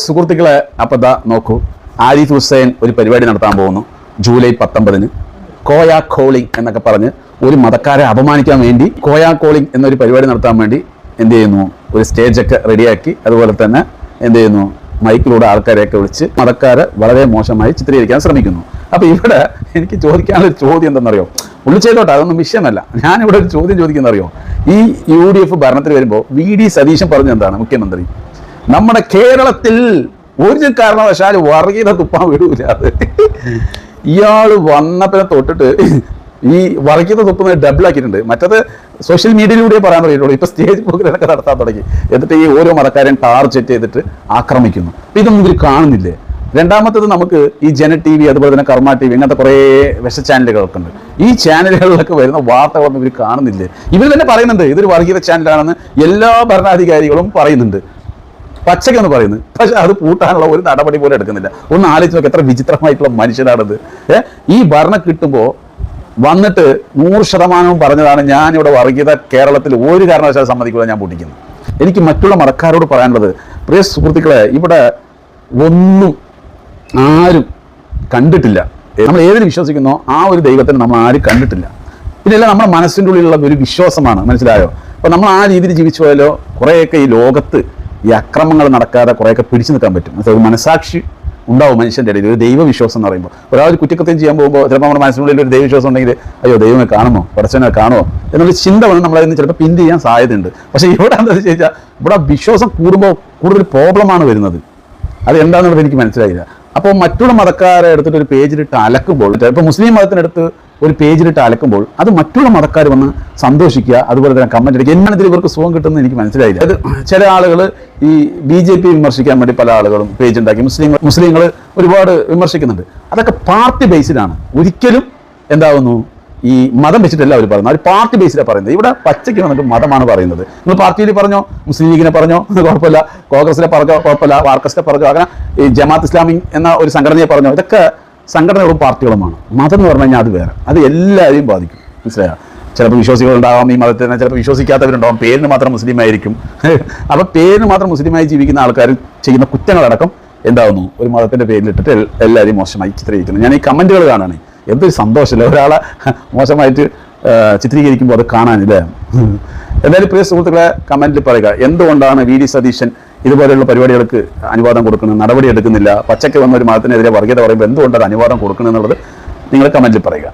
സുഹൃത്തുക്കളെ, അപ്പോൾ ദാ നോക്കൂ, ആരിഫ് ഹുസൈൻ ഒരു പരിപാടി നടത്താൻ പോകുന്നു ജൂലൈ 19-ന്. കോയ കോളിംഗ് എന്നൊക്കെ പറഞ്ഞ് ഒരു മതക്കാരെ അപമാനിക്കാൻ വേണ്ടി കോയ കോളിംഗ് എന്നൊരു പരിപാടി നടത്താൻ വേണ്ടി എന്ത് ചെയ്യുന്നു, ഒരു സ്റ്റേജൊക്കെ റെഡിയാക്കി, അതുപോലെ തന്നെ എന്ത് ചെയ്യുന്നു, മൈക്കിലൂടെ ആൾക്കാരെയൊക്കെ വിളിച്ച് മതക്കാരെ വളരെ മോശമായി ചിത്രീകരിക്കാൻ ശ്രമിക്കുന്നു. അപ്പോൾ ഇവിടെ എനിക്ക് ചോദിക്കാനുള്ള ചോദ്യം എന്തെന്നറിയോ? ഉള്ളു ചെയ്തോട്ടെ, അതൊന്നും വിഷയമല്ല. ഞാനിവിടെ ഒരു ചോദ്യം ചോദിക്കുന്നറിയോ? ഈ UDF ഭരണത്തിൽ വരുമ്പോൾ VD സതീശൻ പറഞ്ഞ എന്താണ്? മുഖ്യമന്ത്രി നമ്മുടെ കേരളത്തിൽ ഒരു കാരണവശാലും വർഗീയത തുപ്പാൻ വിടൂല. ഇയാൾ വന്നപ്പിനെ തൊട്ടിട്ട് ഈ വർഗീയത തുപ്പുന്നത് ഡബിളാക്കിയിട്ടുണ്ട്. മറ്റത് സോഷ്യൽ മീഡിയയിലൂടെ പറയാൻ തുടങ്ങിയിട്ടുള്ളൂ. ഇപ്പോൾ സ്റ്റേജ് പ്രോഗ്രാമൊക്കെ നടത്താൻ തുടങ്ങി. എന്നിട്ട് ഈ ഓരോ മതക്കാരെയും ടാർഗറ്റ് ചെയ്തിട്ട് ആക്രമിക്കുന്നു. അപ്പോൾ ഇതൊന്നും ഇവർ കാണുന്നില്ലേ? രണ്ടാമത്തത്, നമുക്ക് ഈ ജന TV, അതുപോലെ തന്നെ കർമ്മ TV, ഇങ്ങനത്തെ കുറേ വിഷ ചാനലുകളൊക്കെ ഉണ്ട്. ഈ ചാനലുകളിലൊക്കെ വരുന്ന വാർത്തകളൊന്നും ഇവർ കാണുന്നില്ലേ? ഇവർ തന്നെ പറയുന്നുണ്ട് ഇതൊരു വർഗീയത ചാനലാണെന്ന്. എല്ലാ ഭരണാധികാരികളും പറയുന്നുണ്ട്, പച്ചക്കെന്ന് പറയുന്നത്. പക്ഷെ അത് പൂട്ടാനുള്ള ഒരു നടപടി പോലും എടുക്കുന്നില്ല. ഒന്ന് ആലോചിച്ച് നോക്കി, എത്ര വിചിത്രമായിട്ടുള്ള മനുഷ്യനാണത്. ഈ ഭരണം കിട്ടുമ്പോൾ വന്നിട്ട് 100% പറഞ്ഞതാണ്, ഞാനിവിടെ വർഗീയത കേരളത്തിൽ ഒരു കാരണവശാലും സമ്മതിക്കുക, ഞാൻ പൊട്ടിക്കുന്നു. എനിക്ക് മറ്റുള്ള മതക്കാരോട് പറയാനുള്ളത്, പ്രിയ സുഹൃത്തുക്കളെ, ഇവിടെ ഒന്നും ആരും കണ്ടിട്ടില്ല. നമ്മൾ ഏതിൽ വിശ്വസിക്കുന്നോ ആ ഒരു ദൈവത്തിന് നമ്മൾ ആരും കണ്ടിട്ടില്ല. പിന്നെയല്ല, നമ്മുടെ മനസ്സിൻ്റെ ഉള്ളിലുള്ള ഒരു വിശ്വാസമാണ്. മനസ്സിലായോ? അപ്പോൾ നമ്മൾ ആ രീതിയിൽ ജീവിച്ചു പോയാലോ കുറേയൊക്കെ ഈ ലോകത്ത് ഈ അക്രമങ്ങൾ നടക്കാതെ കുറേയൊക്കെ പിടിച്ചു നിൽക്കാൻ പറ്റും. ഒരു മനസാക്ഷി ഉണ്ടാവും മനുഷ്യൻ്റെ ഇടയിൽ. ഒരു ദൈവവിശ്വാസം എന്ന് പറയുമ്പോൾ, ഒരാൾ കുറ്റകൃത്യം ചെയ്യാൻ പോകുമ്പോൾ ചിലപ്പോൾ നമ്മുടെ മനസ്സിനുള്ളിൽ ഒരു ദൈവവിശ്വാസം ഉണ്ടെങ്കിൽ, അയ്യോ ദൈവമേ കാണുമോ, പടച്ചവനെ കാണുമോ എന്നുള്ള ചിന്ത വേണം നമ്മളതിന് ചിലപ്പോൾ പിൻ ചെയ്യാൻ സാധ്യതയുണ്ട്. പക്ഷേ ഇവിടെ എന്താണെന്ന് ചോദിച്ചാൽ, ഇവിടെ വിശ്വാസം കൂടുമ്പോൾ കൂടുതൽ പ്രോബ്ലമാണ് വരുന്നത്. അത് എന്താണെന്നുള്ളത് എനിക്ക് മനസ്സിലായില്ല. അപ്പോൾ മറ്റുള്ള മതക്കാരെ എടുത്തിട്ട് ഒരു പേജിലിട്ട് അലക്കുമ്പോൾ, ഇപ്പോൾ മുസ്ലിം മതത്തിനടുത്ത് ഒരു പേജിലിട്ട് അലക്കുമ്പോൾ അത് മറ്റുള്ള മതക്കാർ വന്ന് സന്തോഷിക്കുക, അതുപോലെ തന്നെ കമൻറ്റ് അടിക്കുക. എന്നാണ് ഇതിൽ ഇവർക്ക് സുഖം കിട്ടുന്നത് എനിക്ക് മനസ്സിലായില്ല. അത് ചില ആളുകൾ ഈ BJP വിമർശിക്കാൻ വേണ്ടി പല ആളുകളും പേജ് ഉണ്ടാക്കി, മുസ്ലിങ്ങൾ ഒരുപാട് വിമർശിക്കുന്നുണ്ട്. അതൊക്കെ പാർട്ടി ബേസിലാണ്. ഒരിക്കലും എന്താവുന്നു, ഈ മതം വെച്ചിട്ടല്ല അവർ പറയുന്നത്, അവർ പാർട്ടി ബേസിലാണ് പറയുന്നത്. ഇവിടെ പച്ചയ്ക്ക് വന്നിട്ട് മതമാണ് പറയുന്നത്. നിങ്ങൾ പാർട്ടിയിൽ പറഞ്ഞോ, മുസ്ലിം ലീഗിനെ പറഞ്ഞോ കുഴപ്പമില്ല, കോൺഗ്രസിനെ പറഞ്ഞോ കുഴപ്പമില്ല, മാർക്സിനെ പറഞ്ഞോ, അങ്ങനെ ഈ ജമാഅത്ത് ഇസ്ലാമി എന്ന ഒരു സംഘടനയെ പറഞ്ഞോ, ഇതൊക്കെ സംഘടനകളും പാർട്ടികളുമാണ്. മതം എന്ന് പറഞ്ഞു കഴിഞ്ഞാൽ അത് വേറെ, അത് എല്ലാവരെയും ബാധിക്കും. മനസ്സിലായോ? ചിലപ്പോൾ വിശ്വാസികളുണ്ടാവാം ഈ മതത്തിൽ തന്നെ, ചിലപ്പോൾ വിശ്വസിക്കാത്തവരുണ്ടാവും, പേരിന് മാത്രം മുസ്ലിം ആയിരിക്കും. അപ്പോൾ പേരിന് മാത്രം മുസ്ലിമായി ജീവിക്കുന്ന ആൾക്കാർ ചെയ്യുന്ന കുറ്റങ്ങളടക്കം എന്താവുന്നു, ഒരു മതത്തിൻ്റെ പേരിലിട്ടിട്ട് എല്ലാവരെയും മോശമായി ചിത്രീകരിക്കുന്നു. ഞാൻ ഈ കമൻറ്റുകൾ കാണാണ്, എന്തൊരു സന്തോഷമില്ല ഒരാളെ മോശമായിട്ട് ചിത്രീകരിക്കുമ്പോൾ അത് കാണാനില്ലേ. എന്തായാലും പ്രിയ സുഹൃത്തുക്കളെ, കമൻറ്റിൽ പറയുക, എന്തുകൊണ്ടാണ് VD സതീശൻ ഇതുപോലെയുള്ള പരിപാടികൾക്ക് അനുവാദം കൊടുക്കുന്നത്, നടപടി എടുക്കുന്നില്ല? പച്ചയ്ക്ക് വന്ന ഒരു മതത്തിനെതിരെ വർഗീയത പറയുമ്പോൾ എന്തുകൊണ്ടാണ് അനുവാദം കൊടുക്കുന്നത് എന്നുള്ളത് നിങ്ങൾ കമൻറ്റിൽ പറയുക.